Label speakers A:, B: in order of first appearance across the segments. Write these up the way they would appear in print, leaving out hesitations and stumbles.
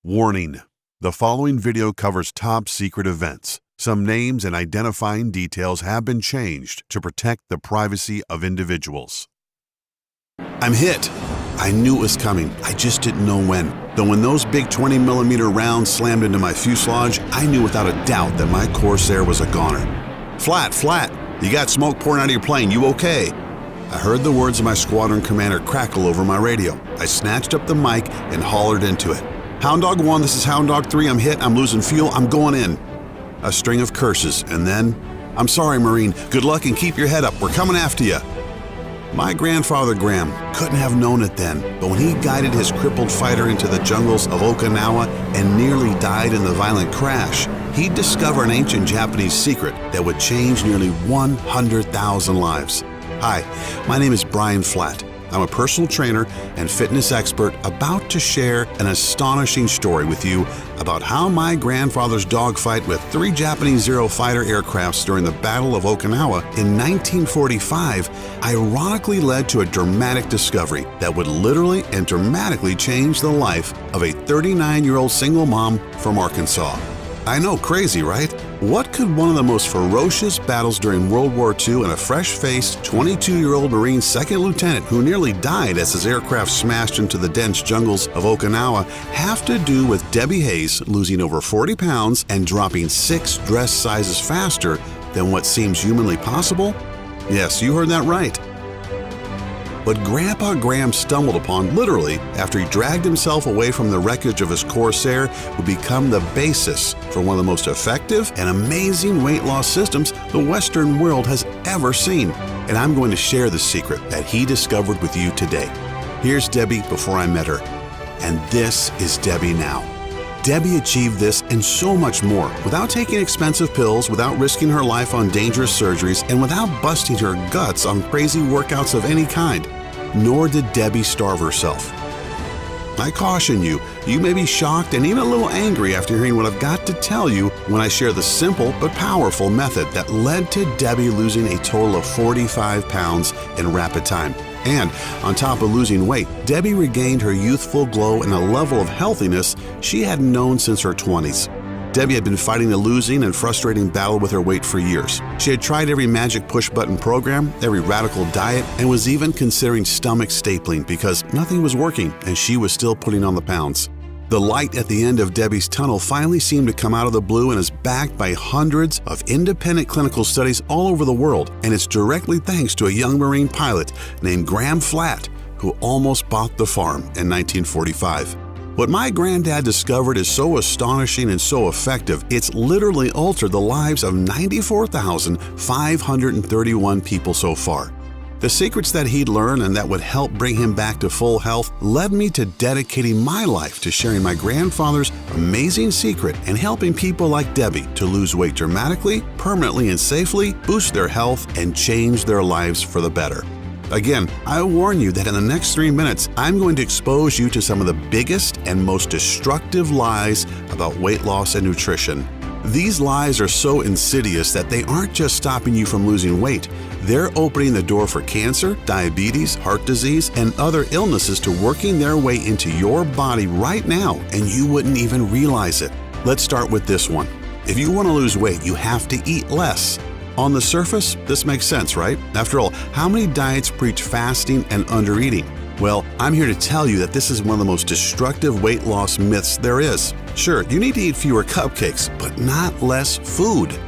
A: Warning: the following video covers top secret events. Some names and identifying details have been changed to protect the privacy of individuals. I'm hit. I knew it was coming. I just didn't know when. Though when those big 20mm rounds slammed into my fuselage, I knew without a doubt that my Corsair was a goner. Flat. You got smoke pouring out of your plane. You okay? I heard the words of my squadron commander crackle over my radio. I snatched up the mic and hollered into it. Hound Dog 1, this is Hound Dog 3. I'm hit. I'm losing fuel. I'm going in. A string of curses, and then, I'm sorry, Marine. Good luck and keep your head up. We're coming after you. My grandfather Graham couldn't have known it then, but when he guided his crippled fighter into the jungles of Okinawa and nearly died in the violent crash, he'd discover an ancient Japanese secret that would change nearly 100,000 lives. Hi, my name is Brian Flatt. I'm a personal trainer and fitness expert about to share an astonishing story with you about how my grandfather's dogfight with 3 Japanese Zero fighter aircrafts during the Battle of Okinawa in 1945 ironically led to a dramatic discovery that would literally and dramatically change the life of a 39-year-old single mom from Arkansas. I know, crazy, right? What could one of the most ferocious battles during World War II and a fresh-faced 22-year-old Marine second lieutenant who nearly died as his aircraft smashed into the dense jungles of Okinawa have to do with Debbie Hayes losing over 40 pounds and dropping 6 dress sizes faster than what seems humanly possible? Yes, you heard that right. But Grandpa Graham stumbled upon literally after he dragged himself away from the wreckage of his Corsair would become the basis for one of the most effective and amazing weight loss systems the Western world has ever seen. And I'm going to share the secret that he discovered with you today. Here's Debbie before I met her, and this is Debbie now. Debbie achieved this and so much more without taking expensive pills, without risking her life on dangerous surgeries, and without busting her guts on crazy workouts of any kind. Nor did Debbie starve herself. I caution you, you may be shocked and even a little angry after hearing what I've got to tell you when I share the simple but powerful method that led to Debbie losing a total of 45 pounds in rapid time. And on top of losing weight, Debbie regained her youthful glow and a level of healthiness she hadn't known since her 20s. Debbie had been fighting a losing and frustrating battle with her weight for years. She had tried every magic push-button program, every radical diet, and was even considering stomach stapling because nothing was working and she was still putting on the pounds. The light at the end of Debbie's tunnel finally seemed to come out of the blue and is backed by hundreds of independent clinical studies all over the world, and it's directly thanks to a young Marine pilot named Graham Flatt who almost bought the farm in 1945. What my granddad discovered is so astonishing and so effective, it's literally altered the lives of 94,531 people so far. The secrets that he'd learned and that would help bring him back to full health led me to dedicating my life to sharing my grandfather's amazing secret and helping people like Debbie to lose weight dramatically, permanently, and safely, boost their health, and change their lives for the better. Again, I warn you that in the next 3 minutes, I'm going to expose you to some of the biggest and most destructive lies about weight loss and nutrition. These lies are so insidious that they aren't just stopping you from losing weight. They're opening the door for cancer, diabetes, heart disease, and other illnesses to working their way into your body right now, and you wouldn't even realize it. Let's start with this one. If you want to lose weight, you have to eat less. On the surface, this makes sense, right? After all, how many diets preach fasting and undereating? Well, I'm here to tell you that this is one of the most destructive weight loss myths there is. Sure, you need to eat fewer cupcakes, but not less food.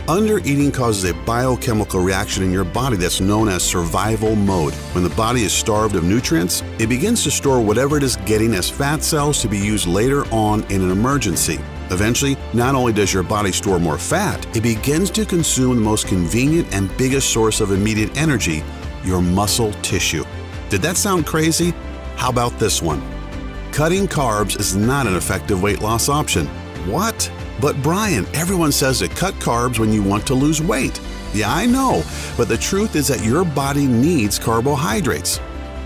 A: Undereating causes a biochemical reaction in your body that's known as survival mode. When the body is starved of nutrients, it begins to store whatever it is getting as fat cells to be used later on in an emergency. Eventually, not only does your body store more fat, it begins to consume the most convenient and biggest source of immediate energy, your muscle tissue. Did that sound crazy? How about this one? Cutting carbs is not an effective weight loss option. What? But Brian, everyone says to cut carbs when you want to lose weight. Yeah, I know, but the truth is that your body needs carbohydrates.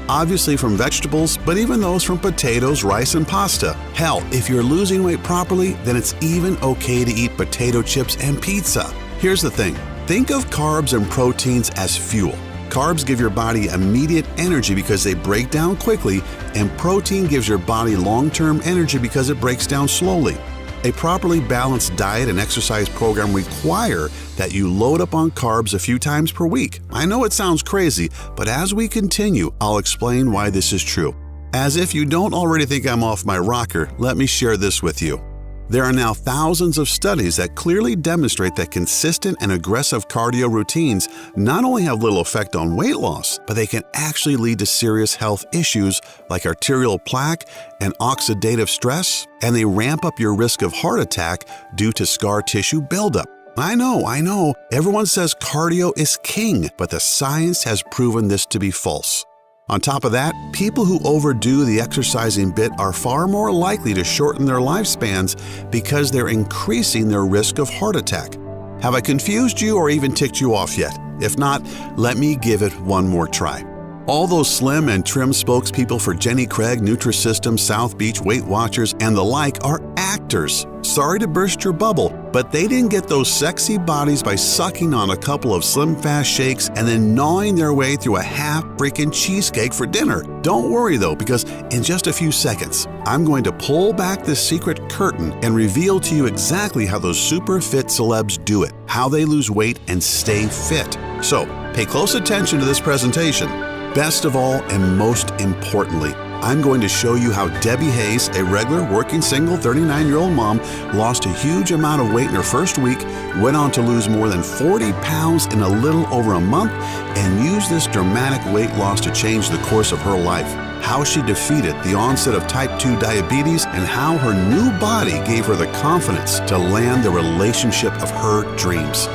A: Obviously from vegetables, but even those from potatoes, rice, and pasta. Hell, if you're losing weight properly, then it's even okay to eat potato chips and pizza. Here's the thing. Think of carbs and proteins as fuel. Carbs give your body immediate energy because they break down quickly, and protein gives your body long-term energy because it breaks down slowly. A properly balanced diet and exercise program require that you load up on carbs a few times per week. I know it sounds crazy, but as we continue, I'll explain why this is true. As if you don't already think I'm off my rocker, let me share this with you. There are now thousands of studies that clearly demonstrate that consistent and aggressive cardio routines not only have little effect on weight loss, but they can actually lead to serious health issues like arterial plaque and oxidative stress, and they ramp up your risk of heart attack due to scar tissue buildup. I know, everyone says cardio is king, but the science has proven this to be false. On top of that, people who overdo the exercising bit are far more likely to shorten their lifespans because they're increasing their risk of heart attack. Have I confused you or even ticked you off yet? If not, let me give it one more try. All those slim and trim spokespeople for Jenny Craig, Nutrisystem, South Beach, Weight Watchers, and the like are actors. Sorry to burst your bubble, but they didn't get those sexy bodies by sucking on a couple of Slim Fast shakes and then gnawing their way through a half freaking cheesecake for dinner. Don't worry though, because in just a few seconds, I'm going to pull back the secret curtain and reveal to you exactly how those super fit celebs do it, how they lose weight and stay fit. So, pay close attention to this presentation. Best of all, and most importantly, I'm going to show you how Debbie Hayes, a regular working single 39-year-old mom, lost a huge amount of weight in her first week, went on to lose more than 40 pounds in a little over a month, and used this dramatic weight loss to change the course of her life. How she defeated the onset of type 2 diabetes, and how her new body gave her the confidence to land the relationship of her dreams.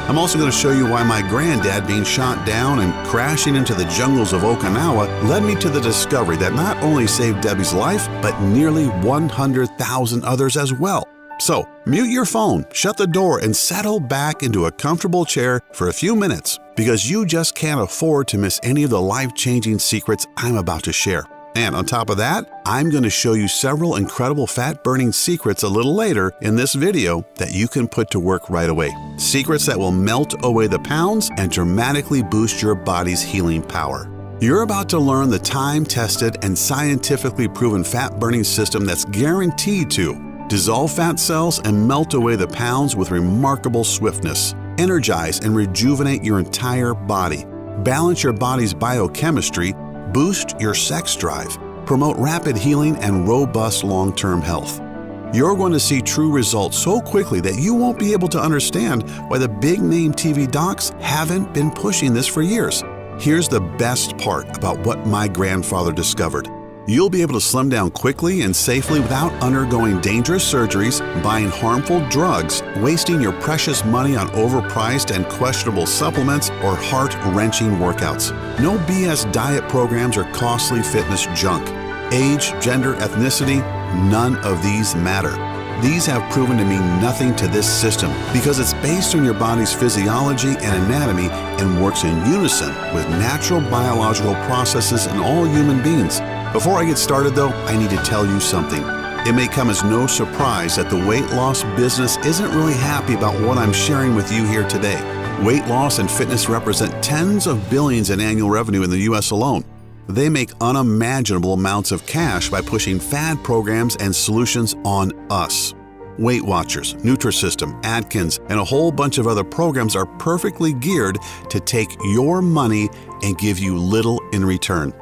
A: I'm also going to show you why my granddad being shot down and crashing into the jungles of Okinawa led me to the discovery that not only saved Debbie's life, but nearly 100,000 others as well. So, mute your phone, shut the door, and settle back into a comfortable chair for a few minutes, because you just can't afford to miss any of the life-changing secrets I'm about to share. And on top of that, I'm going to show you several incredible fat-burning secrets a little later in this video that you can put to work right away. Secrets that will melt away the pounds and dramatically boost your body's healing power. You're about to learn the time-tested and scientifically proven fat-burning system that's guaranteed to dissolve fat cells and melt away the pounds with remarkable swiftness, energize and rejuvenate your entire body, balance your body's biochemistry, boost your sex drive, promote rapid healing and robust long-term health. You're going to see true results so quickly that you won't be able to understand why the big-name TV docs haven't been pushing this for years. Here's the best part about what my grandfather discovered. You'll be able to slim down quickly and safely without undergoing dangerous surgeries, buying harmful drugs, wasting your precious money on overpriced and questionable supplements, or heart-wrenching workouts. No BS diet programs or costly fitness junk. Age, gender, ethnicity, none of these matter. These have proven to mean nothing to this system because it's based on your body's physiology and anatomy and works in unison with natural biological processes in all human beings. Before I get started though, I need to tell you something. It may come as no surprise that the weight loss business isn't really happy about what I'm sharing with you here today. Weight loss and fitness represent tens of billions in annual revenue in the US alone. They make unimaginable amounts of cash by pushing fad programs and solutions on us. Weight Watchers, Nutrisystem, Atkins, and a whole bunch of other programs are perfectly geared to take your money and give you little in return.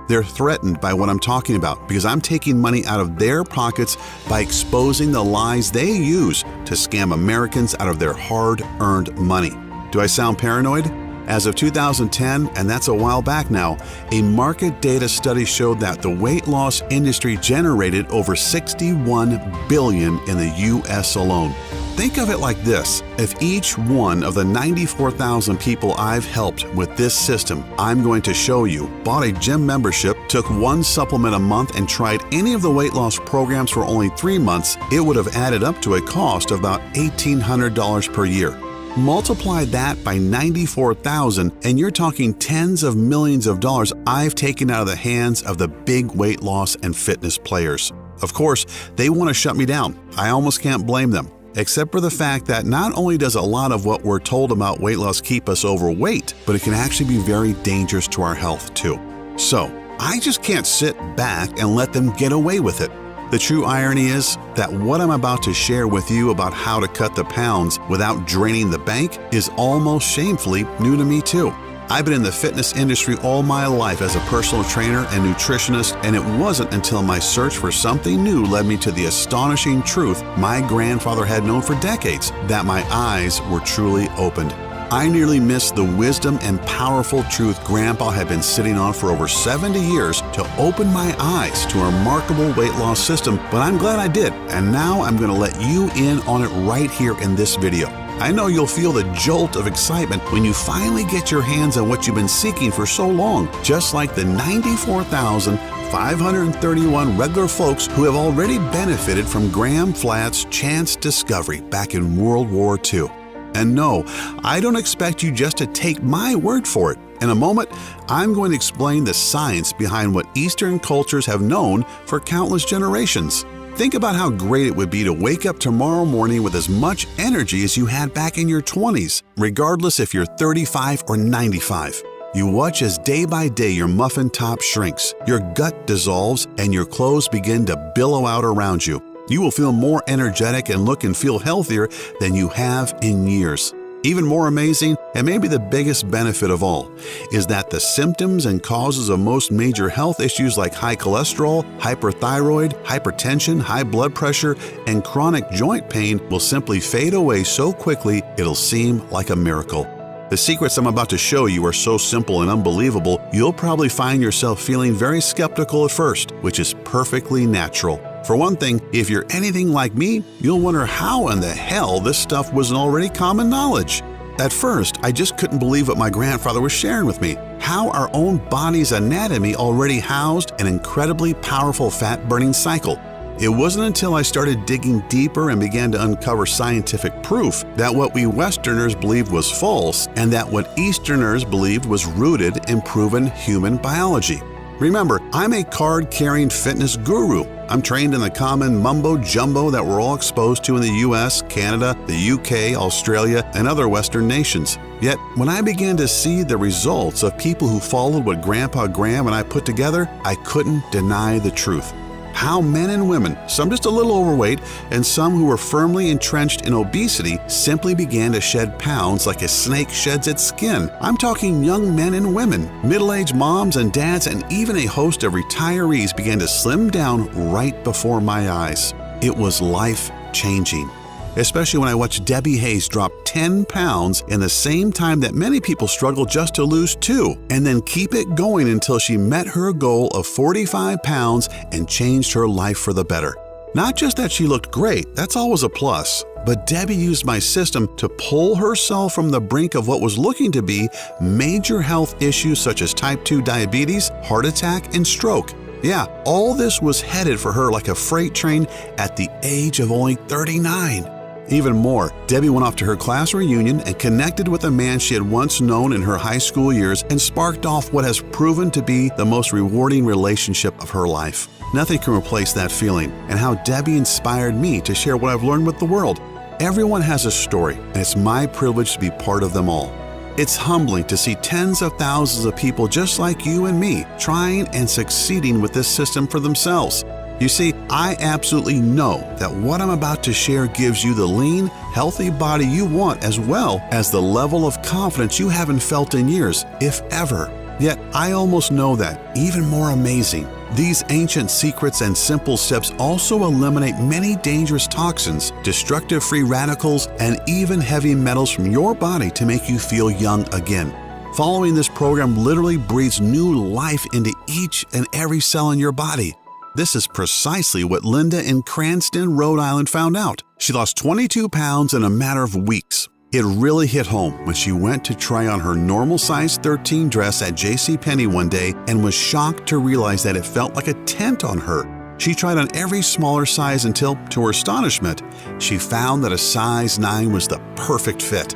A: They're threatened by what I'm talking about because I'm taking money out of their pockets by exposing the lies they use to scam Americans out of their hard-earned money. Do I sound paranoid? As of 2010, and that's a while back now, a market data study showed that the weight loss industry generated over $61 billion in the US alone. Think of it like this. If each one of the 94,000 people I've helped with this system I'm going to show you bought a gym membership, took one supplement a month, and tried any of the weight loss programs for only 3 months, it would have added up to a cost of about $1,800 per year. Multiply that by 94,000 and you're talking tens of millions of dollars I've taken out of the hands of the big weight loss and fitness players. Of course, they want to shut me down. I almost can't blame them. except for the fact that not only does a lot of what we're told about weight loss keep us overweight, but it can actually be very dangerous to our health too. So, I just can't sit back and let them get away with it. The true irony is that what I'm about to share with you about how to cut the pounds without draining the bank is almost shamefully new to me too. I've been in the fitness industry all my life as a personal trainer and nutritionist, and it wasn't until my search for something new led me to the astonishing truth my grandfather had known for decades that my eyes were truly opened. I nearly missed the wisdom and powerful truth Grandpa had been sitting on for over 70 years to open my eyes to a remarkable weight loss system, but I'm glad I did, and now I'm going to let you in on it right here in this video. I know you'll feel the jolt of excitement when you finally get your hands on what you've been seeking for so long, just like the 94,531 regular folks who have already benefited from Graham Flatt's chance discovery back in World War II. And no, I don't expect you just to take my word for it. In a moment, I'm going to explain the science behind what Eastern cultures have known for countless generations. Think about how great it would be to wake up tomorrow morning with as much energy as you had back in your 20s, regardless if you're 35 or 95. You watch as day by day your muffin top shrinks, your gut dissolves, and your clothes begin to billow out around you. You will feel more energetic and look and feel healthier than you have in years. Even more amazing, and maybe the biggest benefit of all, is that the symptoms and causes of most major health issues like high cholesterol, hyperthyroid, hypertension, high blood pressure, and chronic joint pain will simply fade away so quickly it'll seem like a miracle. The secrets I'm about to show you are so simple and unbelievable, you'll probably find yourself feeling very skeptical at first, which is perfectly natural. For one thing, if you're anything like me, you'll wonder how in the hell this stuff wasn't already common knowledge. At first, I just couldn't believe what my grandfather was sharing with me, how our own body's anatomy already housed an incredibly powerful fat-burning cycle. It wasn't until I started digging deeper and began to uncover scientific proof that what we Westerners believed was false and that what Easterners believed was rooted in proven human biology. Remember, I'm a card-carrying fitness guru. I'm trained in the common mumbo-jumbo that we're all exposed to in the US, Canada, the UK, Australia, and other Western nations. Yet, when I began to see the results of people who followed what Grandpa Graham and I put together, I couldn't deny the truth. How men and women, some just a little overweight, and some who were firmly entrenched in obesity, simply began to shed pounds like a snake sheds its skin. I'm talking young men and women, middle-aged moms and dads, and even a host of retirees began to slim down right before my eyes. It was life-changing. Especially when I watched Debbie Hayes drop 10 pounds in the same time that many people struggle just to lose 2, and then keep it going until she met her goal of 45 pounds and changed her life for the better. Not just that she looked great, that's always a plus, but Debbie used my system to pull herself from the brink of what was looking to be major health issues such as type 2 diabetes, heart attack, and stroke. Yeah, all this was headed for her like a freight train at the age of only 39. Even more, Debbie went off to her class reunion and connected with a man she had once known in her high school years and sparked off what has proven to be the most rewarding relationship of her life. Nothing can replace that feeling and how Debbie inspired me to share what I've learned with the world. Everyone has a story, and it's my privilege to be part of them all. It's humbling to see tens of thousands of people just like you and me trying and succeeding with this system for themselves. You see, I absolutely know that what I'm about to share gives you the lean, healthy body you want as well as the level of confidence you haven't felt in years, if ever. Yet I almost know that, even more amazing, these ancient secrets and simple steps also eliminate many dangerous toxins, destructive free radicals, and even heavy metals from your body to make you feel young again. Following this program literally breathes new life into each and every cell in your body. This is precisely what Linda in Cranston, Rhode Island found out. She lost 22 pounds in a matter of weeks. It really hit home when she went to try on her normal size 13 dress at JCPenney one day and was shocked to realize that it felt like a tent on her. She tried on every smaller size until, to her astonishment, she found that a size 9 was the perfect fit.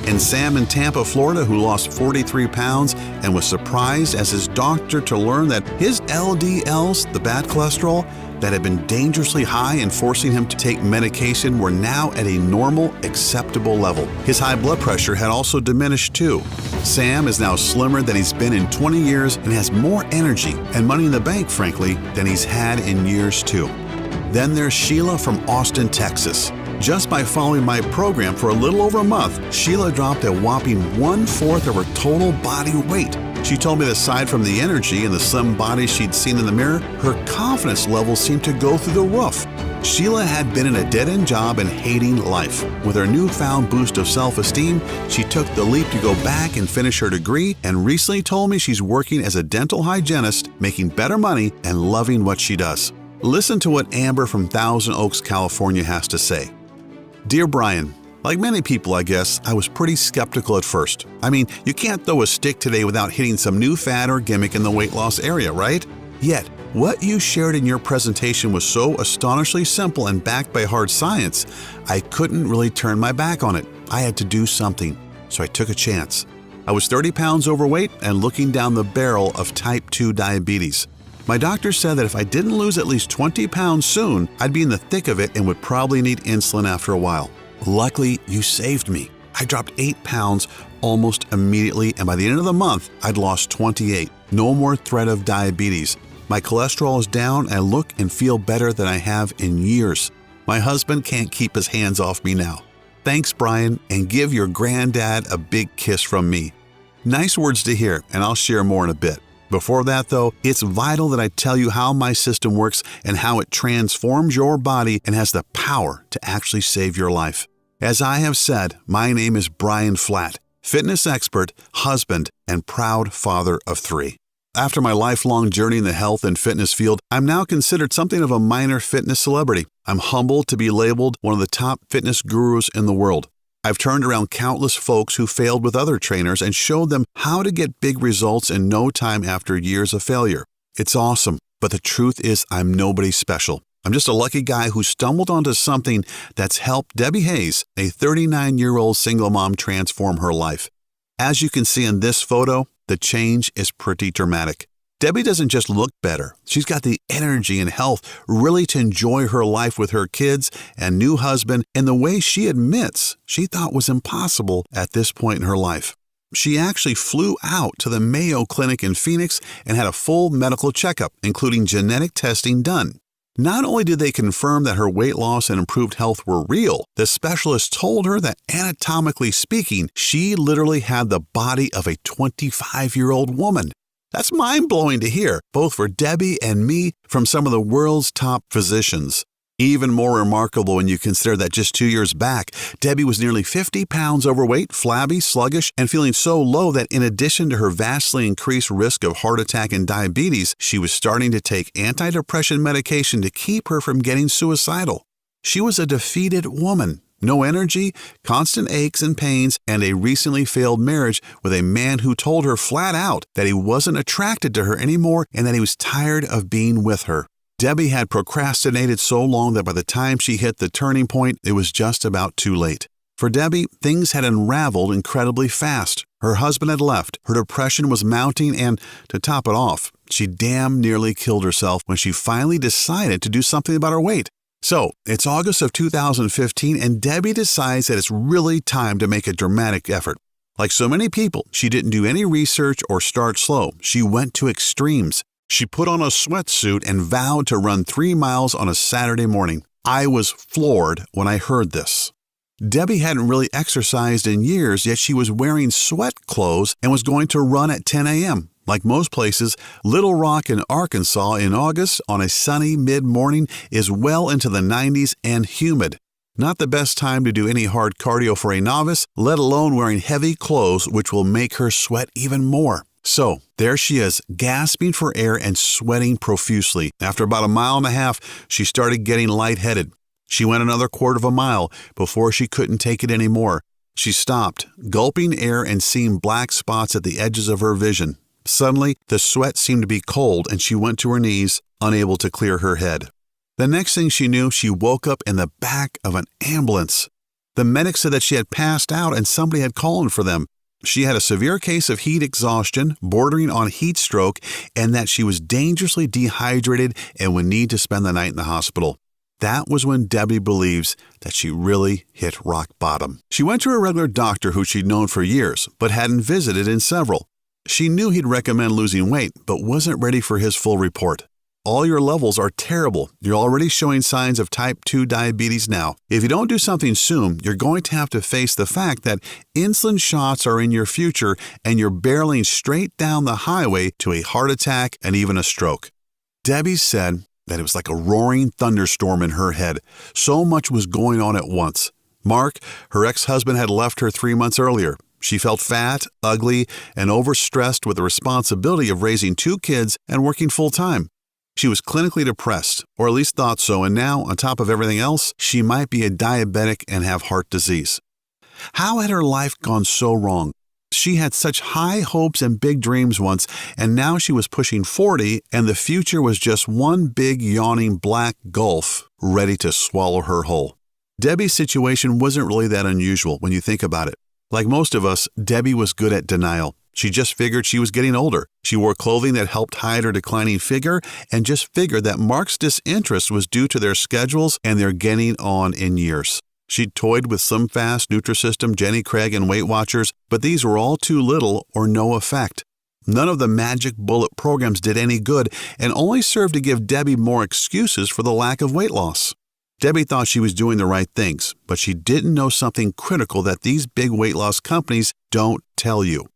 A: And Sam in Tampa, Florida, who lost 43 pounds and was surprised as his doctor to learn that his LDLs, the bad cholesterol, that had been dangerously high and forcing him to take medication were now at a normal, acceptable level. His high blood pressure had also diminished too. Sam is now slimmer than he's been in 20 years and has more energy and money in the bank, frankly, than he's had in years too. Then there's Sheila from Austin, Texas. Just by following my program for a little over a month, Sheila dropped a whopping 1/4 of her total body weight. She told me that aside from the energy and the slim body she'd seen in the mirror, her confidence levels seemed to go through the roof. Sheila had been in a dead-end job and hating life. With her newfound boost of self-esteem, she took the leap to go back and finish her degree and recently told me she's working as a dental hygienist, making better money and loving what she does. Listen to what Amber from Thousand Oaks, California has to say. Dear Brian, like many people, I guess, I was pretty skeptical at first. I mean, you can't throw a stick today without hitting some new fad or gimmick in the weight loss area, right? Yet, what you shared in your presentation was so astonishingly simple and backed by hard science, I couldn't really turn my back on it. I had to do something, so I took a chance. I was 30 pounds overweight and looking down the barrel of type 2 diabetes. My doctor said that if I didn't lose at least 20 pounds soon, I'd be in the thick of it and would probably need insulin after a while. Luckily, you saved me. I dropped 8 pounds almost immediately, and by the end of the month, I'd lost 28. No more threat of diabetes. My cholesterol is down, and I look and feel better than I have in years. My husband can't keep his hands off me now. Thanks, Brian, and give your granddad a big kiss from me. Nice words to hear, and I'll share more in a bit. Before that, though, it's vital that I tell you how my system works and how it transforms your body and has the power to actually save your life. As I have said, my name is Brian Flatt, fitness expert, husband, and proud father of 3. After my lifelong journey in the health and fitness field, I'm now considered something of a minor fitness celebrity. I'm humbled to be labeled one of the top fitness gurus in the world. I've turned around countless folks who failed with other trainers and showed them how to get big results in no time after years of failure. It's awesome, but the truth is I'm nobody special. I'm just a lucky guy who stumbled onto something that's helped Debbie Hayes, a 39-year-old single mom, transform her life. As you can see in this photo, the change is pretty dramatic. Debbie doesn't just look better. She's got the energy and health really to enjoy her life with her kids and new husband in the way she admits she thought was impossible at this point in her life. She actually flew out to the Mayo Clinic in Phoenix and had a full medical checkup, including genetic testing done. Not only did they confirm that her weight loss and improved health were real, the specialist told her that anatomically speaking, she literally had the body of a 25-year-old woman. That's mind-blowing to hear, both for Debbie and me, from some of the world's top physicians. Even more remarkable when you consider that just 2 years back, Debbie was nearly 50 pounds overweight, flabby, sluggish, and feeling so low that in addition to her vastly increased risk of heart attack and diabetes, she was starting to take antidepressant medication to keep her from getting suicidal. She was a defeated woman. No energy, constant aches and pains, and a recently failed marriage with a man who told her flat out that he wasn't attracted to her anymore and that he was tired of being with her. Debbie had procrastinated so long that by the time she hit the turning point, it was just about too late. For Debbie, things had unraveled incredibly fast. Her husband had left, her depression was mounting, and, to top it off, she damn nearly killed herself when she finally decided to do something about her weight. So, it's August of 2015, and Debbie decides that it's really time to make a dramatic effort. Like so many people, she didn't do any research or start slow. She went to extremes. She put on a sweatsuit and vowed to run 3 miles on a Saturday morning. I was floored when I heard this. Debbie hadn't really exercised in years, yet she was wearing sweat clothes and was going to run at 10 a.m. Like most places, Little Rock in Arkansas in August on a sunny mid-morning is well into the 90s and humid. Not the best time to do any hard cardio for a novice, let alone wearing heavy clothes which will make her sweat even more. So, there she is, gasping for air and sweating profusely. After about 1.5 miles, she started getting lightheaded. She went another 1/4 mile before she couldn't take it anymore. She stopped, gulping air and seeing black spots at the edges of her vision. Suddenly, the sweat seemed to be cold and she went to her knees, unable to clear her head. The next thing she knew, she woke up in the back of an ambulance. The medic said that she had passed out and somebody had called for them. She had a severe case of heat exhaustion, bordering on heat stroke, and that she was dangerously dehydrated and would need to spend the night in the hospital. That was when Debbie believes that she really hit rock bottom. She went to a regular doctor who she'd known for years, but hadn't visited in several. She knew he'd recommend losing weight, but wasn't ready for his full report. All your levels are terrible. You're already showing signs of type 2 diabetes now. If you don't do something soon, you're going to have to face the fact that insulin shots are in your future and you're barreling straight down the highway to a heart attack and even a stroke. Debbie said that it was like a roaring thunderstorm in her head. So much was going on at once. Mark, her ex-husband, had left her 3 months earlier. She felt fat, ugly, and overstressed with the responsibility of raising 2 kids and working full-time. She was clinically depressed, or at least thought so, and now, on top of everything else, she might be a diabetic and have heart disease. How had her life gone so wrong? She had such high hopes and big dreams once, and now she was pushing 40, and the future was just one big yawning black gulf ready to swallow her whole. Debbie's situation wasn't really that unusual when you think about it. Like most of us, Debbie was good at denial. She just figured she was getting older. She wore clothing that helped hide her declining figure and just figured that Mark's disinterest was due to their schedules and their getting on in years. She'd toyed with Slim Fast, Nutrisystem, Jenny Craig, and Weight Watchers, but these were all too little or no effect. None of the magic bullet programs did any good and only served to give Debbie more excuses for the lack of weight loss. Debbie thought she was doing the right things, but she didn't know something critical that these big weight loss companies don't tell you.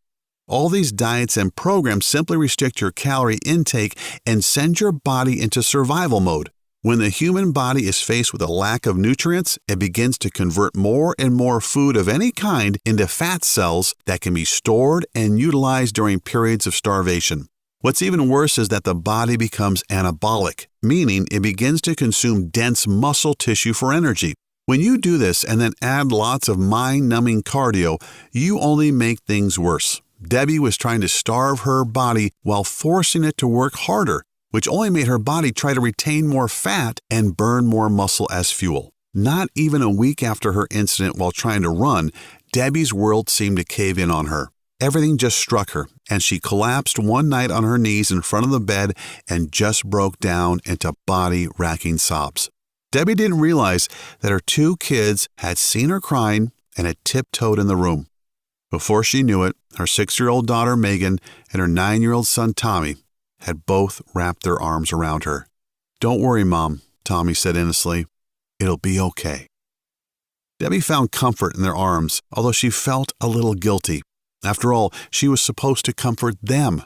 A: All these diets and programs simply restrict your calorie intake and send your body into survival mode. When the human body is faced with a lack of nutrients, it begins to convert more and more food of any kind into fat cells that can be stored and utilized during periods of starvation. What's even worse is that the body becomes anabolic, meaning it begins to consume dense muscle tissue for energy. When you do this and then add lots of mind-numbing cardio, you only make things worse. Debbie was trying to starve her body while forcing it to work harder, which only made her body try to retain more fat and burn more muscle as fuel. Not even a week after her incident while trying to run, Debbie's world seemed to cave in on her. Everything just struck her, and she collapsed one night on her knees in front of the bed and just broke down into body-racking sobs. Debbie didn't realize that her 2 kids had seen her crying and had tiptoed in the room. Before she knew it, her 6-year-old daughter Megan and her 9-year-old son Tommy had both wrapped their arms around her. "Don't worry, Mom," Tommy said innocently. "It'll be okay." Debbie found comfort in their arms, although she felt a little guilty. After all, she was supposed to comfort them.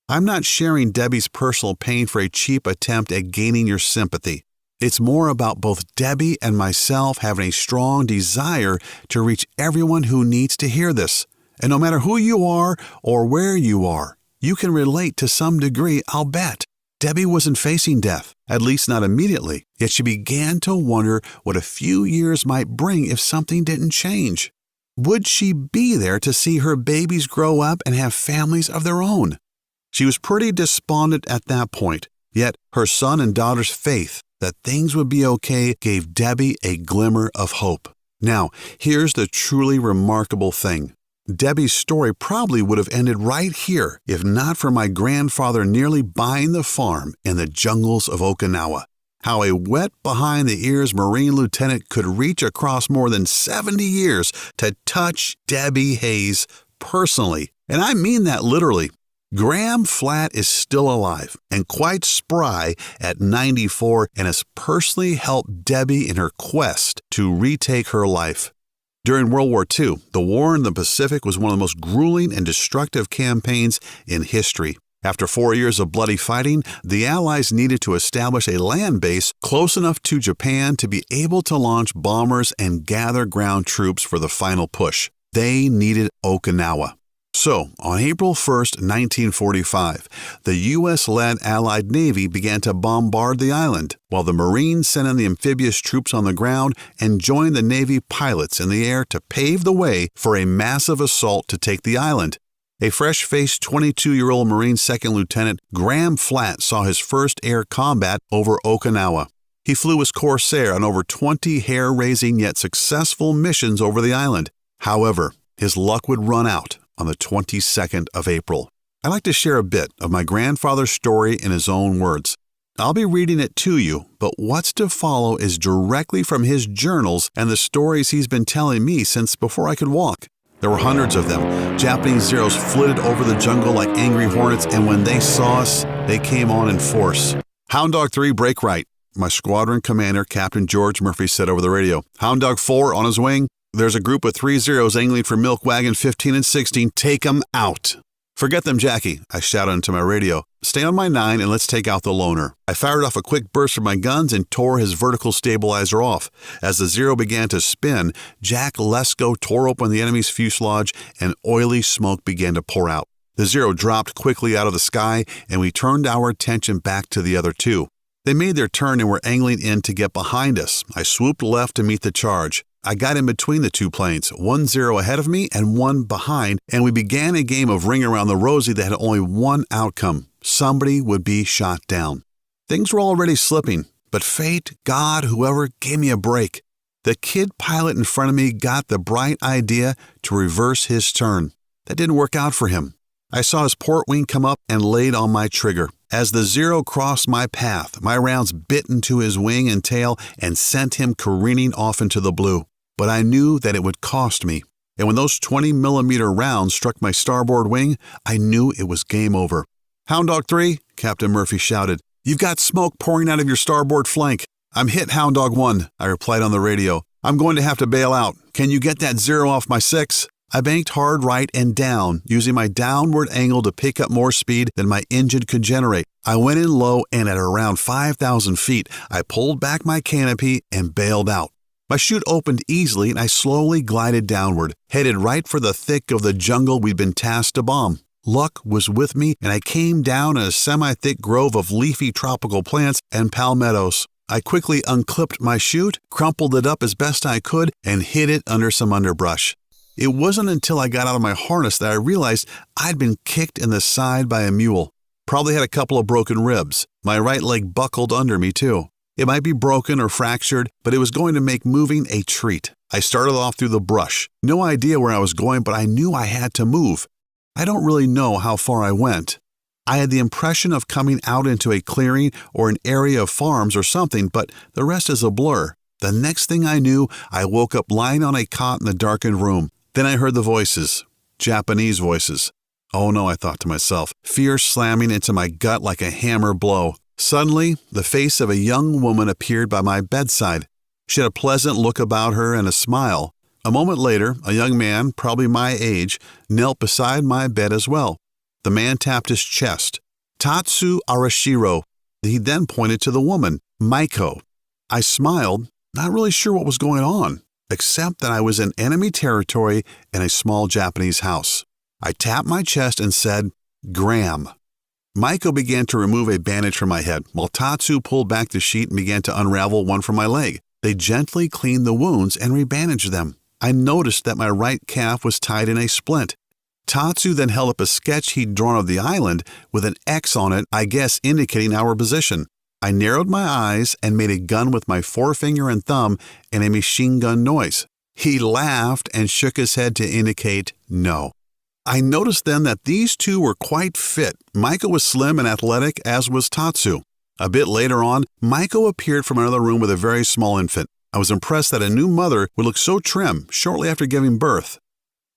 A: I'm not sharing Debbie's personal pain for a cheap attempt at gaining your sympathy. It's more about both Debbie and myself having a strong desire to reach everyone who needs to hear this. And no matter who you are or where you are, you can relate to some degree, I'll bet. Debbie wasn't facing death, at least not immediately, yet she began to wonder what a few years might bring if something didn't change. Would she be there to see her babies grow up and have families of their own? She was pretty despondent at that point, yet her son and daughter's faith that things would be okay gave Debbie a glimmer of hope. Now, here's the truly remarkable thing. Debbie's story probably would have ended right here if not for my grandfather nearly buying the farm in the jungles of Okinawa. How a wet behind-the-ears Marine lieutenant could reach across more than 70 years to touch Debbie Hayes personally. And I mean that literally. Graham Flatt is still alive and quite spry at 94 and has personally helped Debbie in her quest to retake her life. During World War II, the war in the Pacific was one of the most grueling and destructive campaigns in history. After 4 years of bloody fighting, the Allies needed to establish a land base close enough to Japan to be able to launch bombers and gather ground troops for the final push. They needed Okinawa. So, on April 1st, 1945, the U.S.-led Allied Navy began to bombard the island, while the Marines sent in the amphibious troops on the ground and joined the Navy pilots in the air to pave the way for a massive assault to take the island. A fresh-faced 22-year-old Marine Second Lieutenant Graham Flatt saw his first air combat over Okinawa. He flew as Corsair on over 20 hair-raising yet successful missions over the island. However, his luck would run out on the 22nd of April. I'd like to share a bit of my grandfather's story in his own words. I'll be reading it to you, but what's to follow is directly from his journals and the stories he's been telling me since before I could walk. There were hundreds of them. Japanese Zeros flitted over the jungle like angry hornets, and when they saw us, they came on in force. Hound Dog 3, break right, my squadron commander, Captain George Murphy, said over the radio. Hound Dog 4, on his wing. There's a group of 3 Zeros angling for Milk Wagon 15 and 16. Take 'em out. Forget them, Jackie, I shouted into my radio. Stay on my 9 and let's take out the loner. I fired off a quick burst from my guns and tore his vertical stabilizer off. As the Zero began to spin, Jack Lesko tore open the enemy's fuselage and oily smoke began to pour out. The Zero dropped quickly out of the sky and we turned our attention back to the other 2. They made their turn and were angling in to get behind us. I swooped left to meet the charge. I got in between the 2 planes, 1 Zero ahead of me and 1 behind, and we began a game of Ring Around the Rosie that had only one outcome. Somebody would be shot down. Things were already slipping, but fate, God, whoever, gave me a break. The kid pilot in front of me got the bright idea to reverse his turn. That didn't work out for him. I saw his port wing come up and laid on my trigger. As the Zero crossed my path, my rounds bit into his wing and tail and sent him careening off into the blue. But I knew that it would cost me. And when those 20-millimeter rounds struck my starboard wing, I knew it was game over. Hound Dog 3, Captain Murphy shouted. You've got smoke pouring out of your starboard flank. I'm hit, Hound Dog 1, I replied on the radio. I'm going to have to bail out. Can you get that Zero off my 6? I banked hard right and down, using my downward angle to pick up more speed than my engine could generate. I went in low and at around 5,000 feet, I pulled back my canopy and bailed out. My chute opened easily and I slowly glided downward, headed right for the thick of the jungle we'd been tasked to bomb. Luck was with me and I came down in a semi-thick grove of leafy tropical plants and palmettos. I quickly unclipped my chute, crumpled it up as best I could, and hid it under some underbrush. It wasn't until I got out of my harness that I realized I'd been kicked in the side by a mule. Probably had a couple of broken ribs. My right leg buckled under me too. It might be broken or fractured, but it was going to make moving a treat. I started off through the brush. No idea where I was going, but I knew I had to move. I don't really know how far I went. I had the impression of coming out into a clearing or an area of farms or something, but the rest is a blur. The next thing I knew, I woke up lying on a cot in the darkened room. Then I heard the voices. Japanese voices. Oh no, I thought to myself, fear slamming into my gut like a hammer blow. Suddenly, the face of a young woman appeared by my bedside. She had a pleasant look about her and a smile. A moment later, a young man, probably my age, knelt beside my bed as well. The man tapped his chest. Tatsu Arashiro. He then pointed to the woman, Maiko. I smiled, not really sure what was going on, except that I was in enemy territory in a small Japanese house. I tapped my chest and said, Graham. Maiko began to remove a bandage from my head, while Tatsu pulled back the sheet and began to unravel one from my leg. They gently cleaned the wounds and rebandaged them. I noticed that my right calf was tied in a splint. Tatsu then held up a sketch he'd drawn of the island with an X on it, I guess indicating our position. I narrowed my eyes and made a gun with my forefinger and thumb and a machine gun noise. He laughed and shook his head to indicate no. I noticed then that these two were quite fit. Maiko was slim and athletic, as was Tatsu. A bit later on, Maiko appeared from another room with a very small infant. I was impressed that a new mother would look so trim shortly after giving birth.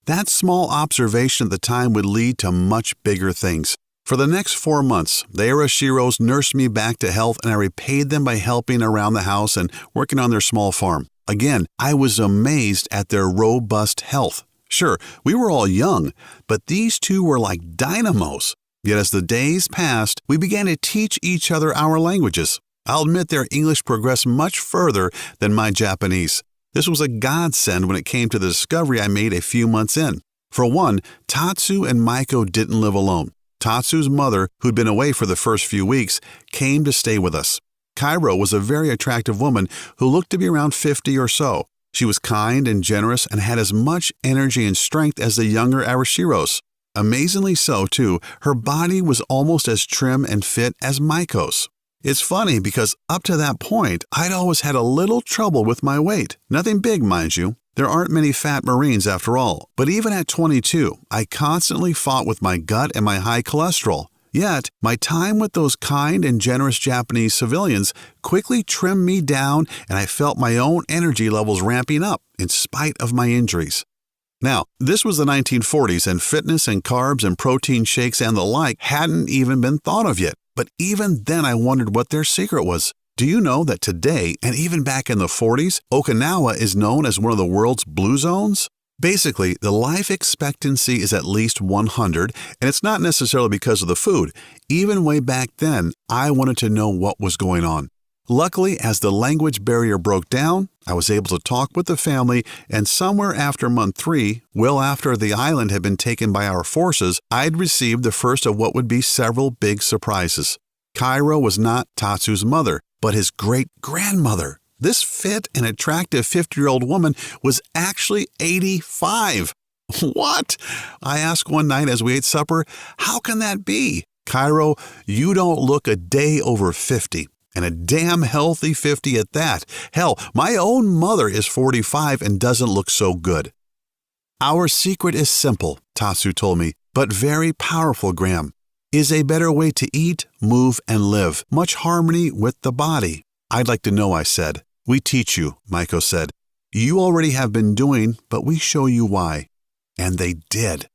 A: That small observation at the time would lead to much bigger things. For the next 4 months, the Arashiros nursed me back to health and I repaid them by helping around the house and working on their small farm. Again, I was amazed at their robust health. Sure, we were all young, but these two were like dynamos. Yet as the days passed, we began to teach each other our languages. I'll admit their English progressed much further than my Japanese. This was a godsend when it came to the discovery I made a few months in. For one, Tatsu and Maiko didn't live alone. Tatsu's mother, who'd been away for the first few weeks, came to stay with us. Cairo was a very attractive woman who looked to be around 50 or so. She was kind and generous and had as much energy and strength as the younger Arashiros. Amazingly so, too, her body was almost as trim and fit as Maiko's. It's funny because up to that point, I'd always had a little trouble with my weight. Nothing big, mind you. There aren't many fat Marines after all, but even at 22, I constantly fought with my gut and my high cholesterol. Yet, my time with those kind and generous Japanese civilians quickly trimmed me down, and I felt my own energy levels ramping up in spite of my injuries. Now, this was the 1940s, and fitness and carbs and protein shakes and the like hadn't even been thought of yet. But even then I wondered what their secret was. Do you know that today, and even back in the 40s, Okinawa is known as one of the world's blue zones? Basically, the life expectancy is at least 100, and it's not necessarily because of the food. Even way back then, I wanted to know what was going on. Luckily, as the language barrier broke down, I was able to talk with the family, and somewhere after month 3, well after the island had been taken by our forces, I'd received the first of what would be several big surprises. Cairo was not Tatsu's mother, but his great-grandmother. This fit and attractive 50-year-old woman was actually 85. What? I asked one night as we ate supper, how can that be? Cairo, you don't look a day over 50. And a damn healthy 50 at that. Hell, my own mother is 45 and doesn't look so good. Our secret is simple, Tatsu told me, but very powerful, Graham. Is a better way to eat, move, and live. Much harmony with the body. I'd like to know, I said. We teach you, Maiko said. You already have been doing, but we show you why. And they did.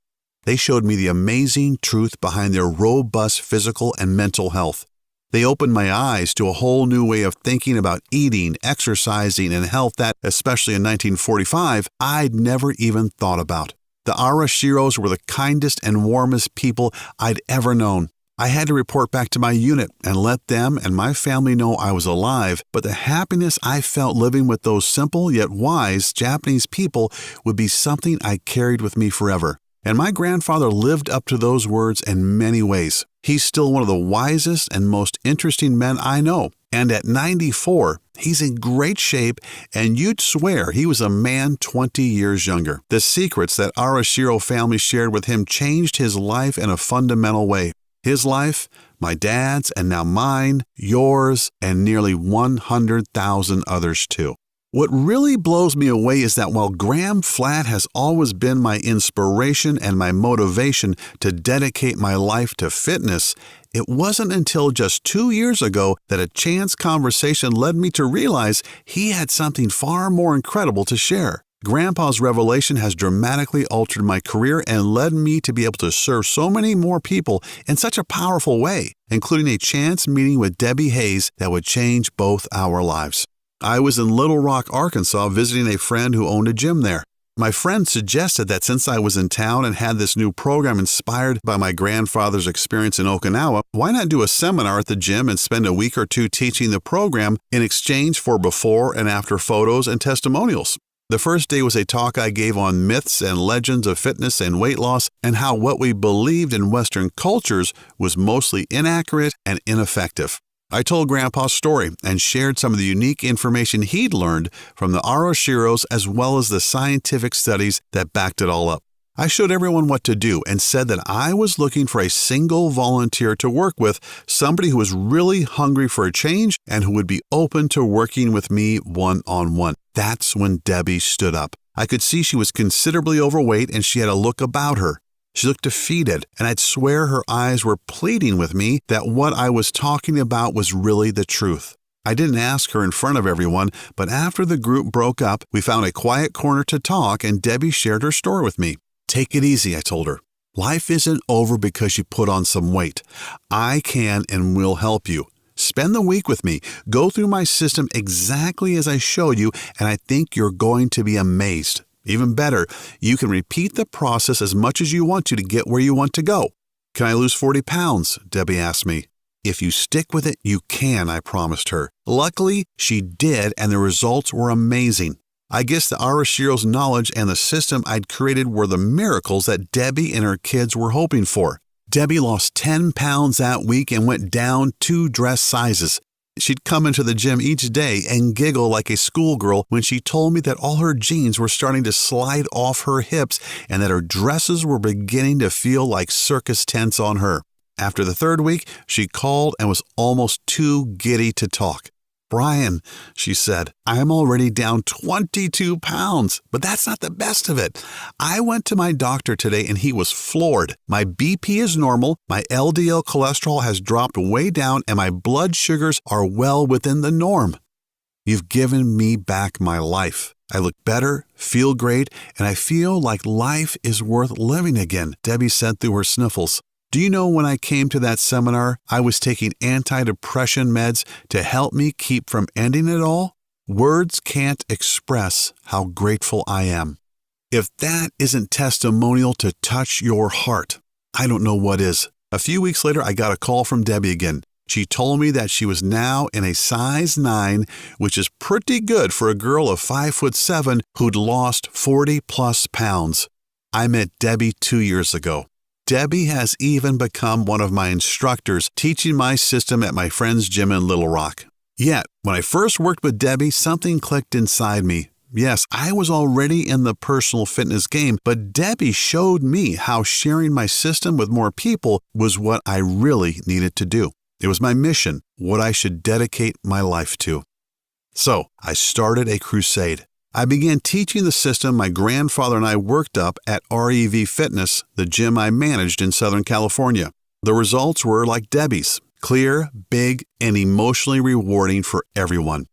A: They showed me the amazing truth behind their robust physical and mental health. They opened my eyes to a whole new way of thinking about eating, exercising, and health that, especially in 1945, I'd never even thought about. The Arashiros were the kindest and warmest people I'd ever known. I had to report back to my unit and let them and my family know I was alive, but the happiness I felt living with those simple yet wise Japanese people would be something I carried with me forever. And my grandfather lived up to those words in many ways. He's still one of the wisest and most interesting men I know. And at 94, he's in great shape, and you'd swear he was a man 20 years younger. The secrets that Arashiro family shared with him changed his life in a fundamental way. His life, my dad's, and now mine, yours, and nearly 100,000 others too. What really blows me away is that while Graham Flatt has always been my inspiration and my motivation to dedicate my life to fitness, it wasn't until just 2 years ago that a chance conversation led me to realize he had something far more incredible to share. Grandpa's revelation has dramatically altered my career and led me to be able to serve so many more people in such a powerful way, including a chance meeting with Debbie Hayes that would change both our lives. I was in Little Rock, Arkansas, visiting a friend who owned a gym there. My friend suggested that since I was in town and had this new program inspired by my grandfather's experience in Okinawa, why not do a seminar at the gym and spend a week or two teaching the program in exchange for before and after photos and testimonials. The first day was a talk I gave on myths and legends of fitness and weight loss and how what we believed in Western cultures was mostly inaccurate and ineffective. I told Grandpa's story and shared some of the unique information he'd learned from the Arashiros as well as the scientific studies that backed it all up. I showed everyone what to do and said that I was looking for a single volunteer to work with, somebody who was really hungry for a change and who would be open to working with me one-on-one. That's when Debbie stood up. I could see she was considerably overweight and she had a look about her. She looked defeated, and I'd swear her eyes were pleading with me that what I was talking about was really the truth. I didn't ask her in front of everyone, but after the group broke up, we found a quiet corner to talk, and Debbie shared her story with me. Take it easy, I told her. Life isn't over because you put on some weight. I can and will help you. Spend the week with me. Go through my system exactly as I showed you, and I think you're going to be amazed. Even better, you can repeat the process as much as you want to get where you want to go. Can I lose 40 pounds? Debbie asked me. If you stick with it, you can, I promised her. Luckily, she did, and the results were amazing. I guess the Arashiro's knowledge and the system I'd created were the miracles that Debbie and her kids were hoping for. Debbie lost 10 pounds that week and went down 2 dress sizes. She'd come into the gym each day and giggle like a schoolgirl when she told me that all her jeans were starting to slide off her hips and that her dresses were beginning to feel like circus tents on her. After the 3rd week, she called and was almost too giddy to talk. "Brian," she said, "I'm already down 22 pounds, but that's not the best of it. I went to my doctor today and he was floored. My BP is normal, my LDL cholesterol has dropped way down, and my blood sugars are well within the norm. You've given me back my life. I look better, feel great, and I feel like life is worth living again," Debbie said through her sniffles. "Do you know when I came to that seminar, I was taking antidepressant meds to help me keep from ending it all? Words can't express how grateful I am." If that isn't testimonial to touch your heart, I don't know what is. A few weeks later, I got a call from Debbie again. She told me that she was now in a size 9, which is pretty good for a girl of 5'7" who'd lost 40+ pounds. I met Debbie 2 years ago. Debbie has even become one of my instructors, teaching my system at my friend's gym in Little Rock. Yet, when I first worked with Debbie, something clicked inside me. Yes, I was already in the personal fitness game, but Debbie showed me how sharing my system with more people was what I really needed to do. It was my mission, what I should dedicate my life to. So, I started a crusade. I began teaching the system my grandfather and I worked up at REV Fitness, the gym I managed in Southern California. The results were like Debbie's, clear, big, and emotionally rewarding for everyone.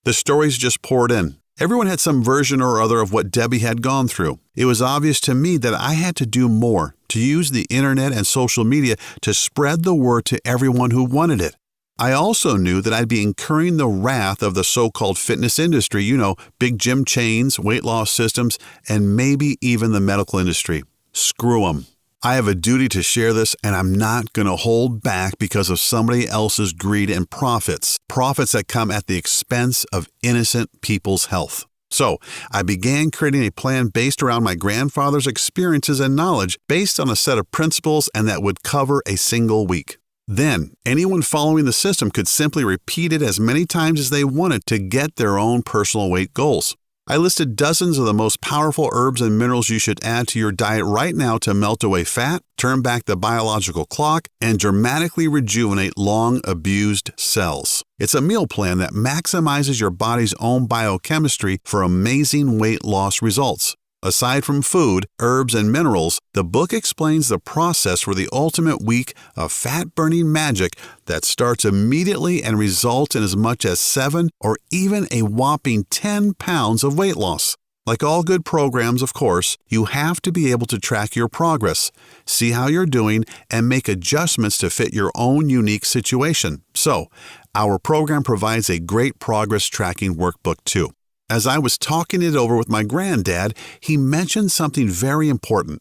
A: The stories just poured in. Everyone had some version or other of what Debbie had gone through. It was obvious to me that I had to do more, to use the internet and social media to spread the word to everyone who wanted it. I also knew that I'd be incurring the wrath of the so-called fitness industry, big gym chains, weight loss systems, and maybe even the medical industry. Screw them. I have a duty to share this, and I'm not going to hold back because of somebody else's greed and profits that come at the expense of innocent people's health. So, I began creating a plan based around my grandfather's experiences and knowledge, based on a set of principles, and that would cover a single week. Then, anyone following the system could simply repeat it as many times as they wanted to get their own personal weight goals. I listed dozens of the most powerful herbs and minerals you should add to your diet right now to melt away fat, turn back the biological clock, and dramatically rejuvenate long-abused cells. It's a meal plan that maximizes your body's own biochemistry for amazing weight loss results. Aside from food, herbs, and minerals, the book explains the process for the ultimate week of fat-burning magic that starts immediately and results in as much as 7 or even a whopping 10 pounds of weight loss. Like all good programs, of course, you have to be able to track your progress, see how you're doing, and make adjustments to fit your own unique situation. So, our program provides a great progress tracking workbook too. As I was talking it over with my granddad, he mentioned something very important.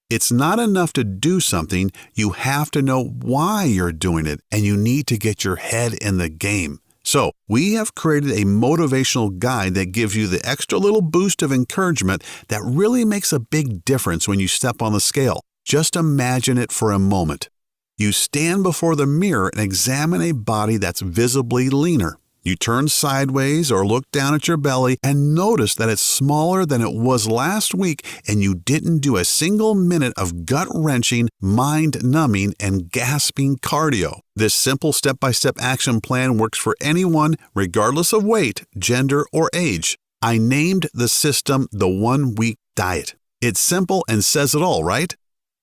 A: It's not enough to do something, you have to know why you're doing it, and you need to get your head in the game. So, we have created a motivational guide that gives you the extra little boost of encouragement that really makes a big difference when you step on the scale. Just imagine it for a moment. You stand before the mirror and examine a body that's visibly leaner. You turn sideways or look down at your belly and notice that it's smaller than it was last week, and you didn't do a single minute of gut-wrenching, mind-numbing, and gasping cardio. This simple step-by-step action plan works for anyone, regardless of weight, gender, or age. I named the system the 1 Week Diet. It's simple and says it all, right?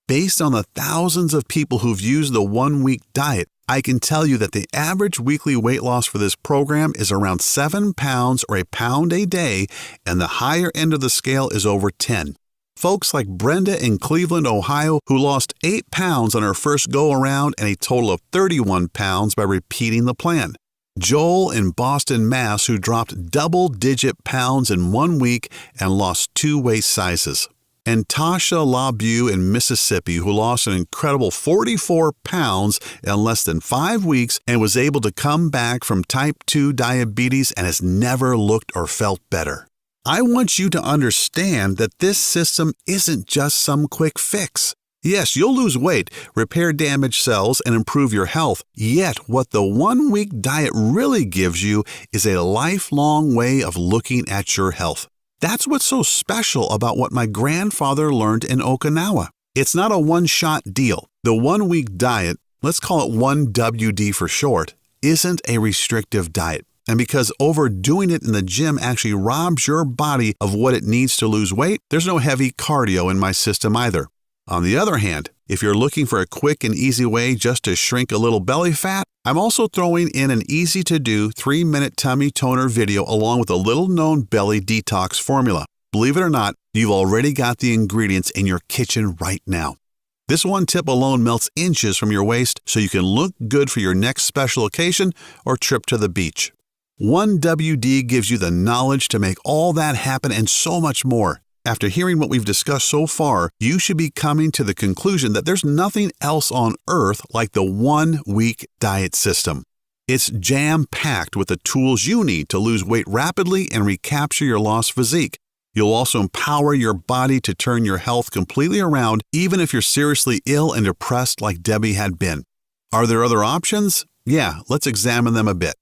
A: Based on the thousands of people who've used the 1 Week Diet, I can tell you that the average weekly weight loss for this program is around 7 pounds or a pound a day, and the higher end of the scale is over 10. Folks like Brenda in Cleveland, Ohio, who lost 8 pounds on her first go-around and a total of 31 pounds by repeating the plan. Joel in Boston, Mass., who dropped double-digit pounds in 1 week and lost 2 waist sizes. And Tasha LaBeau in Mississippi, who lost an incredible 44 pounds in less than 5 weeks and was able to come back from type 2 diabetes and has never looked or felt better. I want you to understand that this system isn't just some quick fix. Yes, you'll lose weight, repair damaged cells, and improve your health, yet what the 1 Week Diet really gives you is a lifelong way of looking at your health. That's what's so special about what my grandfather learned in Okinawa. It's not a one-shot deal. The 1 Week Diet, let's call it 1WD for short, isn't a restrictive diet. And because overdoing it in the gym actually robs your body of what it needs to lose weight, there's no heavy cardio in my system either. On the other hand, if you're looking for a quick and easy way just to shrink a little belly fat, I'm also throwing in an easy-to-do 3-minute tummy toner video along with a little-known belly detox formula. Believe it or not, you've already got the ingredients in your kitchen right now. This one tip alone melts inches from your waist so you can look good for your next special occasion or trip to the beach. 1WD gives you the knowledge to make all that happen and so much more. After hearing what we've discussed so far, you should be coming to the conclusion that there's nothing else on earth like the 1-week diet system. It's jam-packed with the tools you need to lose weight rapidly and recapture your lost physique. You'll also empower your body to turn your health completely around, even if you're seriously ill and depressed like Debbie had been. Are there other options? Yeah, let's examine them a bit.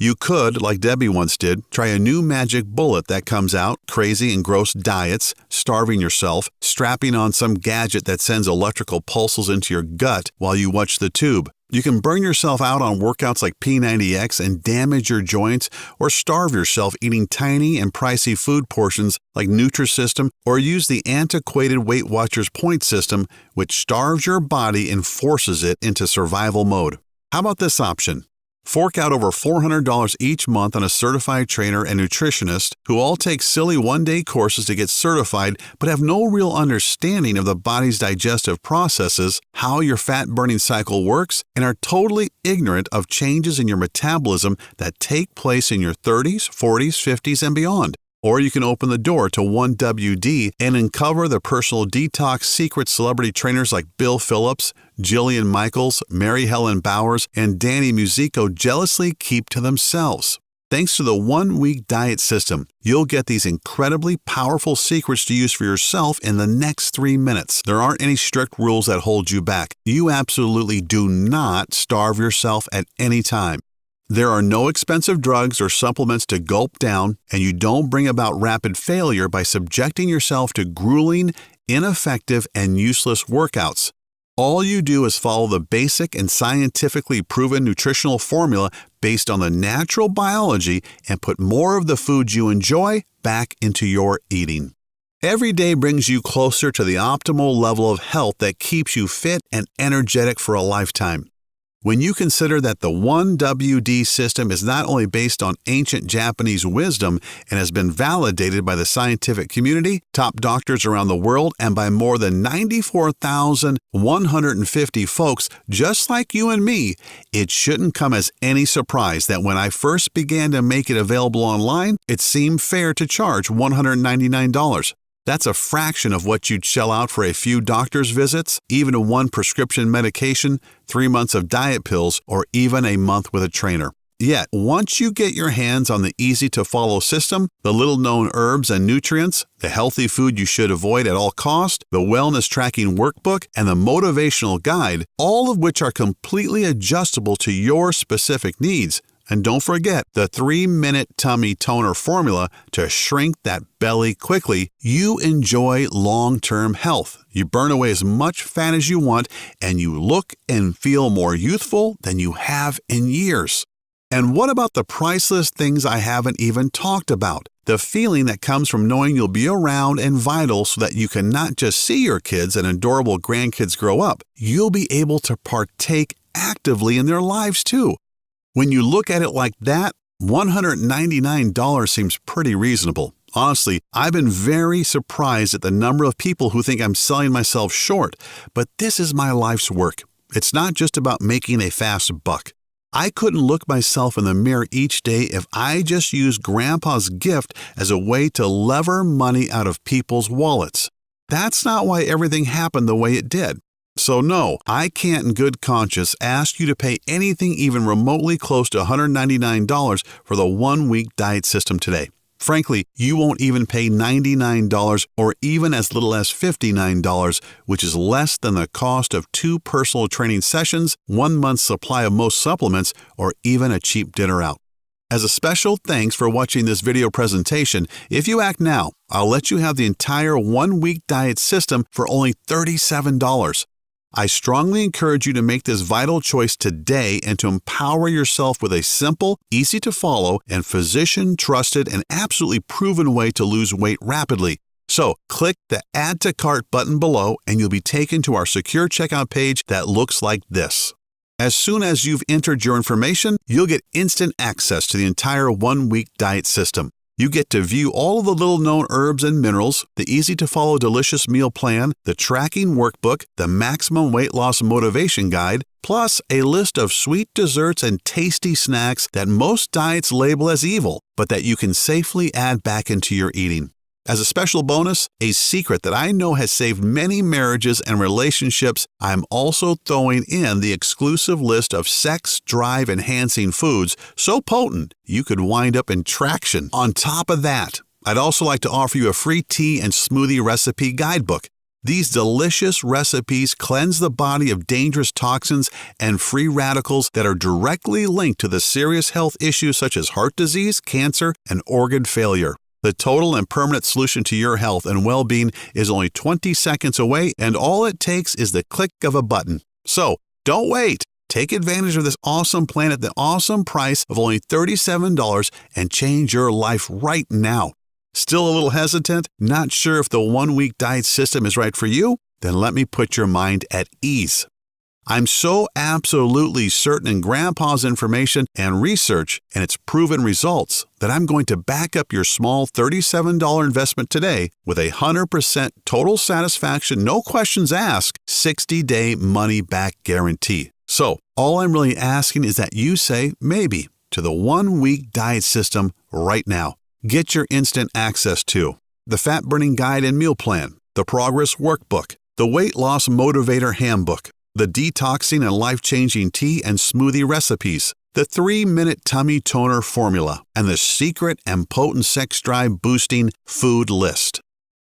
A: You could, like Debbie once did, try a new magic bullet that comes out, crazy and gross diets, starving yourself, strapping on some gadget that sends electrical pulses into your gut while you watch the tube. You can burn yourself out on workouts like P90X and damage your joints, or starve yourself eating tiny and pricey food portions like Nutrisystem, or use the antiquated Weight Watchers point system, which starves your body and forces it into survival mode. How about this option? Fork out over $400 each month on a certified trainer and nutritionist who all take silly one-day courses to get certified but have no real understanding of the body's digestive processes, how your fat-burning cycle works, and are totally ignorant of changes in your metabolism that take place in your 30s, 40s, 50s, and beyond. Or you can open the door to 1WD and uncover the personal detox secret celebrity trainers like Bill Phillips, Jillian Michaels, Mary Helen Bowers, and Danny Musico jealously keep to themselves. Thanks to the 1-week diet system, you'll get these incredibly powerful secrets to use for yourself in the next 3 minutes. There aren't any strict rules that hold you back. You absolutely do not starve yourself at any time. There are no expensive drugs or supplements to gulp down, and you don't bring about rapid failure by subjecting yourself to grueling, ineffective, and useless workouts. All you do is follow the basic and scientifically proven nutritional formula based on the natural biology and put more of the foods you enjoy back into your eating. Every day brings you closer to the optimal level of health that keeps you fit and energetic for a lifetime. When you consider that the 1WD system is not only based on ancient Japanese wisdom and has been validated by the scientific community, top doctors around the world, and by more than 94,150 folks just like you and me, it shouldn't come as any surprise that when I first began to make it available online, it seemed fair to charge $199. That's a fraction of what you'd shell out for a few doctor's visits, even one prescription medication, 3 months of diet pills, or even a month with a trainer. Yet, once you get your hands on the easy-to-follow system, the little-known herbs and nutrients, the healthy food you should avoid at all costs, the wellness tracking workbook, and the motivational guide, all of which are completely adjustable to your specific needs. And don't forget the 3-minute tummy toner formula to shrink that belly quickly. You enjoy long-term health. You burn away as much fat as you want, and you look and feel more youthful than you have in years. And what about the priceless things I haven't even talked about? The feeling that comes from knowing you'll be around and vital so that you can not just see your kids and adorable grandkids grow up, you'll be able to partake actively in their lives too. When you look at it like that, $199 seems pretty reasonable. Honestly, I've been very surprised at the number of people who think I'm selling myself short, but this is my life's work. It's not just about making a fast buck. I couldn't look myself in the mirror each day if I just used Grandpa's gift as a way to lever money out of people's wallets. That's not why everything happened the way it did. So no, I can't in good conscience ask you to pay anything even remotely close to $199 for the 1-week diet system today. Frankly, you won't even pay $99 or even as little as $59, which is less than the cost of 2 personal training sessions, 1 month's supply of most supplements, or even a cheap dinner out. As a special thanks for watching this video presentation, if you act now, I'll let you have the entire 1-week diet system for only $37. I strongly encourage you to make this vital choice today and to empower yourself with a simple, easy-to-follow, and physician-trusted and absolutely proven way to lose weight rapidly. So, click the Add to Cart button below and you'll be taken to our secure checkout page that looks like this. As soon as you've entered your information, you'll get instant access to the entire one-week diet system. You get to view all of the little-known herbs and minerals, the easy-to-follow delicious meal plan, the tracking workbook, the maximum weight loss motivation guide, plus a list of sweet desserts and tasty snacks that most diets label as evil, but that you can safely add back into your eating. As a special bonus, a secret that I know has saved many marriages and relationships, I'm also throwing in the exclusive list of sex drive-enhancing foods so potent you could wind up in traction. On top of that, I'd also like to offer you a free tea and smoothie recipe guidebook. These delicious recipes cleanse the body of dangerous toxins and free radicals that are directly linked to the serious health issues such as heart disease, cancer, and organ failure. The total and permanent solution to your health and well-being is only 20 seconds away, and all it takes is the click of a button. So, don't wait. Take advantage of this awesome plan at the awesome price of only $37 and change your life right now. Still a little hesitant? Not sure if the one-week diet system is right for you? Then let me put your mind at ease. I'm so absolutely certain in Grandpa's information and research and its proven results that I'm going to back up your small $37 investment today with a 100% total satisfaction, no questions asked, 60-day money-back guarantee. So, all I'm really asking is that you say maybe to the one-week diet system right now. Get your instant access to the Fat Burning Guide and Meal Plan, the Progress Workbook, the Weight Loss Motivator Handbook, the Detoxing and Life-Changing Tea and Smoothie Recipes, the 3-Minute Tummy Toner Formula, and the secret and potent sex drive boosting food list.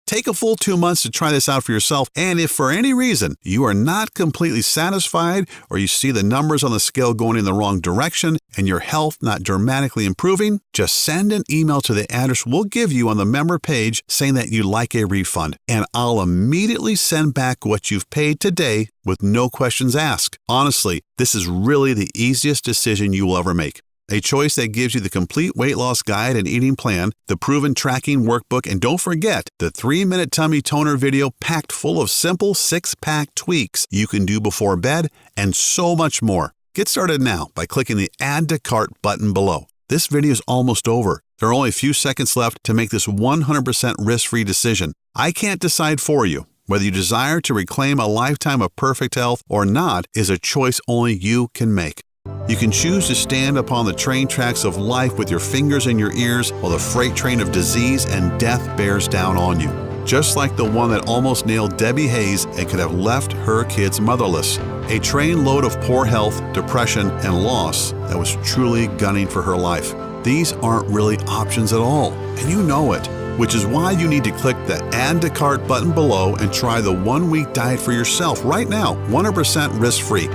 A: Take a full 2 months to try this out for yourself, and if for any reason you are not completely satisfied or you see the numbers on the scale going in the wrong direction and your health not dramatically improving, just send an email to the address we'll give you on the member page saying that you'd like a refund, and I'll immediately send back what you've paid today with no questions asked. Honestly, this is really the easiest decision you will ever make. A choice that gives you the complete weight loss guide and eating plan, the proven tracking workbook, and don't forget the 3-minute tummy toner video packed full of simple 6-pack tweaks you can do before bed, and so much more. Get started now by clicking the Add to Cart button below. This video is almost over. There are only a few seconds left to make this 100% risk-free decision. I can't decide for you. Whether you desire to reclaim a lifetime of perfect health or not is a choice only you can make. You can choose to stand upon the train tracks of life with your fingers in your ears while the freight train of disease and death bears down on you. Just like the one that almost nailed Debbie Hayes and could have left her kids motherless. A train load of poor health, depression, and loss that was truly gunning for her life. These aren't really options at all, and you know it, which is why you need to click the Add to Cart button below and try the one-week diet for yourself right now, 100% risk-free.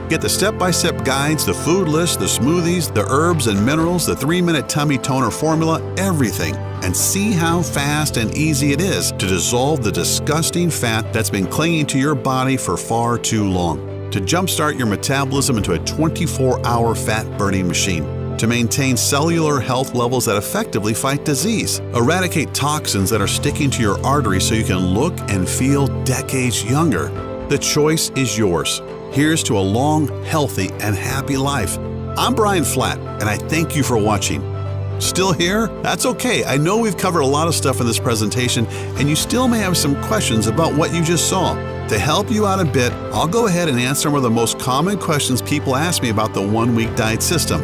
A: Get the step-by-step guides, the food list, the smoothies, the herbs and minerals, the 3-minute tummy toner formula, everything, and see how fast and easy it is to dissolve the disgusting fat that's been clinging to your body for far too long. To jumpstart your metabolism into a 24-hour fat-burning machine. To maintain cellular health levels that effectively fight disease. Eradicate toxins that are sticking to your arteries so you can look and feel decades younger. The choice is yours. Here's to a long, healthy, and happy life. I'm Brian Flatt, and I thank you for watching. Still here? That's okay. I know we've covered a lot of stuff in this presentation, and you still may have some questions about what you just saw. To help you out a bit, I'll go ahead and answer one of the most common questions people ask me about the one-week diet system.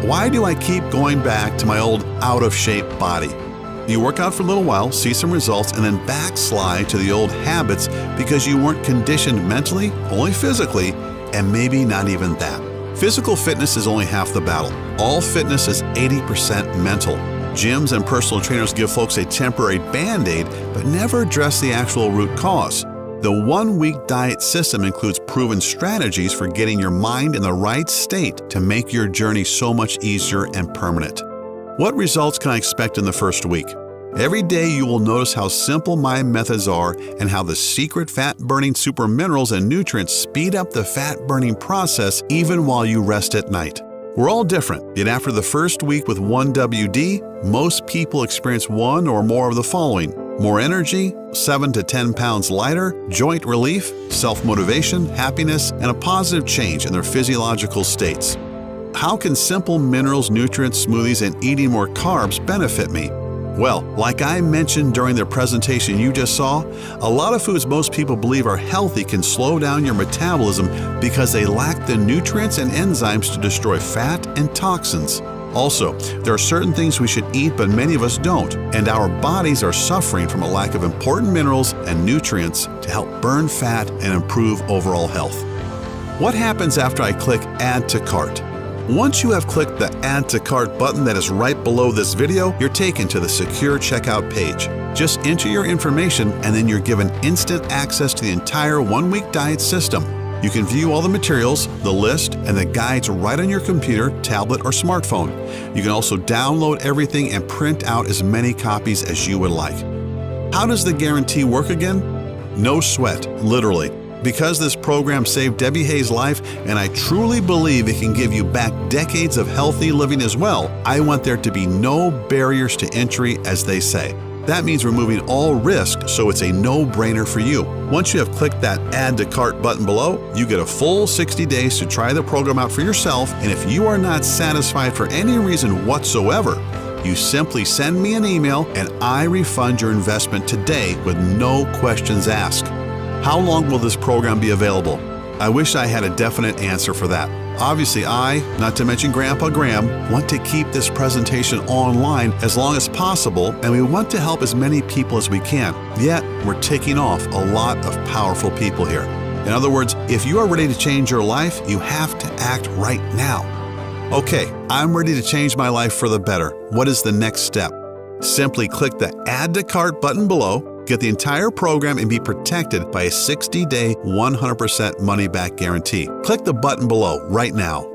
A: Why do I keep going back to my old out-of-shape body? You work out for a little while, see some results, and then backslide to the old habits because you weren't conditioned mentally, only physically, and maybe not even that. Physical fitness is only half the battle. All fitness is 80% mental. Gyms and personal trainers give folks a temporary band-aid, but never address the actual root cause. The one-week diet system includes proven strategies for getting your mind in the right state to make your journey so much easier and permanent. What results can I expect in the first week? Every day you will notice how simple my methods are and how the secret fat-burning super minerals and nutrients speed up the fat-burning process even while you rest at night. We're all different, yet after the first week with 1WD, most people experience one or more of the following: more energy, 7 to 10 pounds lighter, joint relief, self-motivation, happiness, and a positive change in their physiological states. How can simple minerals, nutrients, smoothies, and eating more carbs benefit me? Well, like I mentioned during the presentation you just saw, a lot of foods most people believe are healthy can slow down your metabolism because they lack the nutrients and enzymes to destroy fat and toxins. Also, there are certain things we should eat but many of us don't, and our bodies are suffering from a lack of important minerals and nutrients to help burn fat and improve overall health. What happens after I click Add to Cart? Once you have clicked the Add to Cart button that is right below this video, you're taken to the secure checkout page. Just enter your information and then you're given instant access to the entire one-week diet system. You can view all the materials, the list, and the guides right on your computer, tablet, or smartphone. You can also download everything and print out as many copies as you would like. How does the guarantee work again? No sweat, literally. Because this program saved Debbie Hayes' life, and I truly believe it can give you back decades of healthy living as well, I want there to be no barriers to entry, as they say. That means removing all risk, so it's a no-brainer for you. Once you have clicked that Add to Cart button below, you get a full 60 days to try the program out for yourself, and if you are not satisfied for any reason whatsoever, you simply send me an email and I refund your investment today with no questions asked. How long will this program be available? I wish I had a definite answer for that. Obviously, I, not to mention Grandpa Graham, want to keep this presentation online as long as possible, and we want to help as many people as we can. Yet, we're taking off a lot of powerful people here. In other words, if you are ready to change your life, you have to act right now. Okay, I'm ready to change my life for the better. What is the next step? Simply click the Add to Cart button below, get the entire program, and be protected by a 60-day, 100% money-back guarantee. Click the button below right now.